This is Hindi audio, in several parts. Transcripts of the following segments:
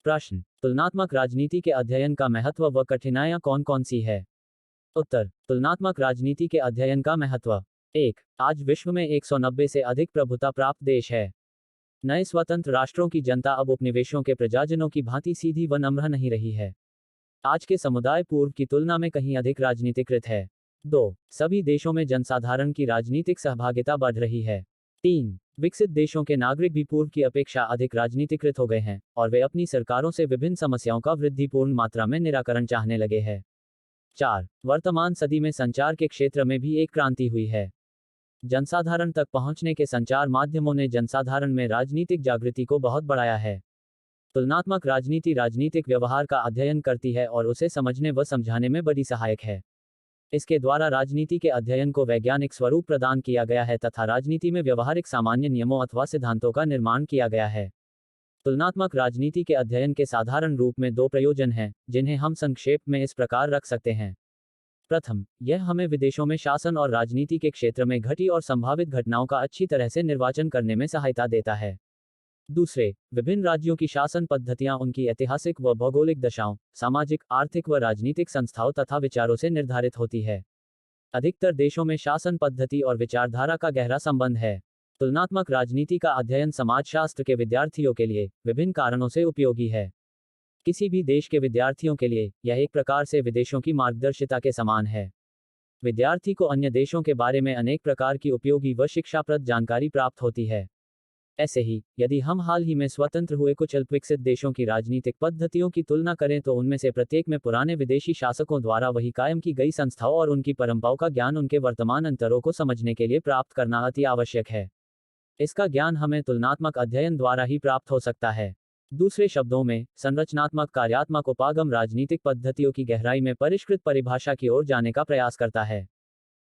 प्रश्न, तुलनात्मक राजनीति के अध्ययन का महत्व व कठिनाइयाँ कौन कौन सी है? उत्तर, तुलनात्मक राजनीति के अध्ययन का महत्व। 1. आज विश्व में 190 से अधिक प्रभुता प्राप्त देश है। नए स्वतंत्र राष्ट्रों की जनता अब उपनिवेशों के प्रजाजनों की भांति सीधी व नम्र नहीं रही है। आज के समुदाय पूर्व की तुलना में कहीं अधिक राजनीतिकृत है। 2. सभी देशों में जनसाधारण की राजनीतिक सहभागिता बढ़ रही है। 3. विकसित देशों के नागरिक भी पूर्व की अपेक्षा अधिक राजनीतिकृत हो गए हैं और वे अपनी सरकारों से विभिन्न समस्याओं का वृद्धिपूर्ण मात्रा में निराकरण चाहने लगे हैं। 4. वर्तमान सदी में संचार के क्षेत्र में भी एक क्रांति हुई है। जनसाधारण तक पहुंचने के संचार माध्यमों ने जनसाधारण में राजनीतिक जागृति को बहुत बढ़ाया है। तुलनात्मक राजनीति राजनीतिक व्यवहार का अध्ययन करती है और उसे समझने व समझाने में बड़ी सहायक है। इसके द्वारा राजनीति के अध्ययन को वैज्ञानिक स्वरूप प्रदान किया गया है तथा राजनीति में व्यवहारिक सामान्य नियमों अथवा सिद्धांतों का निर्माण किया गया है। तुलनात्मक राजनीति के अध्ययन के साधारण रूप में 2 प्रयोजन हैं, जिन्हें हम संक्षेप में इस प्रकार रख सकते हैं। प्रथम, यह हमें विदेशों में शासन और राजनीति के क्षेत्र में घटी और संभावित घटनाओं का अच्छी तरह से निर्वाचन करने में सहायता देता है। दूसरे, विभिन्न राज्यों की शासन पद्धतियां उनकी ऐतिहासिक व भौगोलिक दशाओं, सामाजिक, आर्थिक व राजनीतिक संस्थाओं तथा विचारों से निर्धारित होती है। अधिकतर देशों में शासन पद्धति और विचारधारा का गहरा संबंध है। तुलनात्मक राजनीति का अध्ययन समाजशास्त्र के विद्यार्थियों के लिए विभिन्न कारणों से उपयोगी है। किसी भी देश के विद्यार्थियों के लिए यह एक प्रकार से विदेशों की मार्गदर्शिता के समान है। विद्यार्थी को अन्य देशों के बारे में अनेक प्रकार की उपयोगी व शिक्षाप्रद जानकारी प्राप्त होती है। ऐसे ही, यदि हम हाल ही में स्वतंत्र हुए कुछ अल्पविकसित देशों की राजनीतिक पद्धतियों की तुलना करें तो उनमें से प्रत्येक में पुराने विदेशी शासकों द्वारा वही कायम की गई संस्थाओं और उनकी परंपराओं का ज्ञान उनके वर्तमान अंतरों को समझने के लिए प्राप्त करना अति आवश्यक है। इसका ज्ञान हमें तुलनात्मक अध्ययन द्वारा ही प्राप्त हो सकता है। दूसरे शब्दों में, संरचनात्मक कार्यात्मक उपागम राजनीतिक पद्धतियों की गहराई में परिष्कृत परिभाषा की ओर जाने का प्रयास करता है।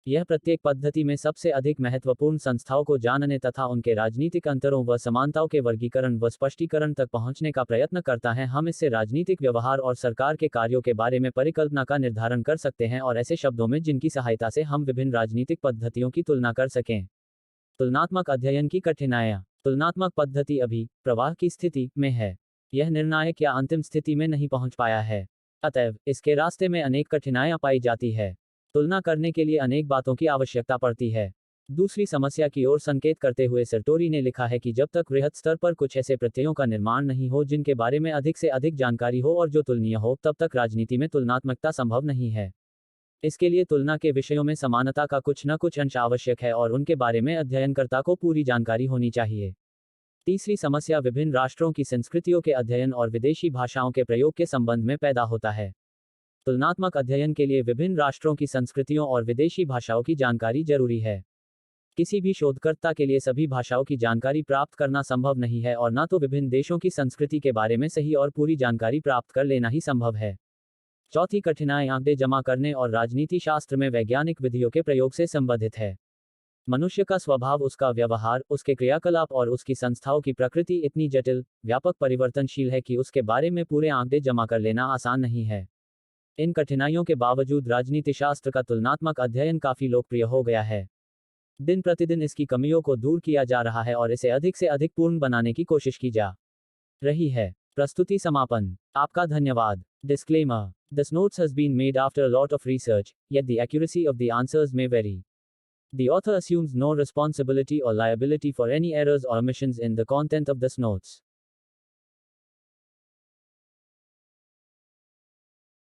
यह प्रत्येक पद्धति में सबसे अधिक महत्वपूर्ण संस्थाओं को जानने तथा उनके राजनीतिक अंतरों व समानताओं के वर्गीकरण व स्पष्टीकरण तक पहुंचने का प्रयत्न करता है। हम इससे राजनीतिक व्यवहार और सरकार के कार्यों के बारे में परिकल्पना का निर्धारण कर सकते हैं और ऐसे शब्दों में जिनकी सहायता से हम विभिन्न राजनीतिक पद्धतियों की तुलना कर सकें। तुलनात्मक अध्ययन की कठिनाइयाँ। तुलनात्मक पद्धति अभी प्रवाह की स्थिति में है। यह निर्णायक या अंतिम स्थिति में नहीं पहुंच पाया है। अतएव इसके रास्ते में अनेक कठिनाइयाँ पाई जाती है। तुलना करने के लिए अनेक बातों की आवश्यकता पड़ती है। दूसरी समस्या की ओर संकेत करते हुए सर्टोरी ने लिखा है कि जब तक वृहद स्तर पर कुछ ऐसे प्रत्ययों का निर्माण नहीं हो जिनके बारे में अधिक से अधिक जानकारी हो और जो तुलनीय हो, तब तक राजनीति में तुलनात्मकता संभव नहीं है। इसके लिए तुलना के विषयों में समानता का कुछ न कुछ अंश आवश्यक है और उनके बारे में अध्ययनकर्ता को पूरी जानकारी होनी चाहिए। तीसरी समस्या विभिन्न राष्ट्रों की संस्कृतियों के अध्ययन और विदेशी भाषाओं के प्रयोग के संबंध में पैदा होता है। तुलनात्मक अध्ययन के लिए विभिन्न राष्ट्रों की संस्कृतियों और विदेशी भाषाओं की जानकारी जरूरी है। किसी भी शोधकर्ता के लिए सभी भाषाओं की जानकारी प्राप्त करना संभव नहीं है और न तो विभिन्न देशों की संस्कृति के बारे में सही और पूरी जानकारी प्राप्त कर लेना ही संभव है। चौथी कठिनाई आंकड़े जमा करने और राजनीति शास्त्र में वैज्ञानिक विधियों के प्रयोग से संबंधित है। मनुष्य का स्वभाव, उसका व्यवहार, उसके क्रियाकलाप और उसकी संस्थाओं की प्रकृति इतनी जटिल, व्यापक परिवर्तनशील है कि उसके बारे में पूरे आंकड़े जमा कर लेना आसान नहीं है। इन कठिनाइयों के बावजूद राजनीतिशास्त्र का तुलनात्मक अध्ययन काफी लोकप्रिय हो गया है। दिन प्रतिदिन इसकी कमियों को दूर किया जा रहा है और इसे अधिक से अधिक पूर्ण बनाने की कोशिश की जा रही है। प्रस्तुति समापन। आपका धन्यवाद। Disclaimer: This notes has been made after a lot of research, yet the accuracy of the answers may vary. The author assumes no responsibility or liability for any errors or omissions in the content of this notes.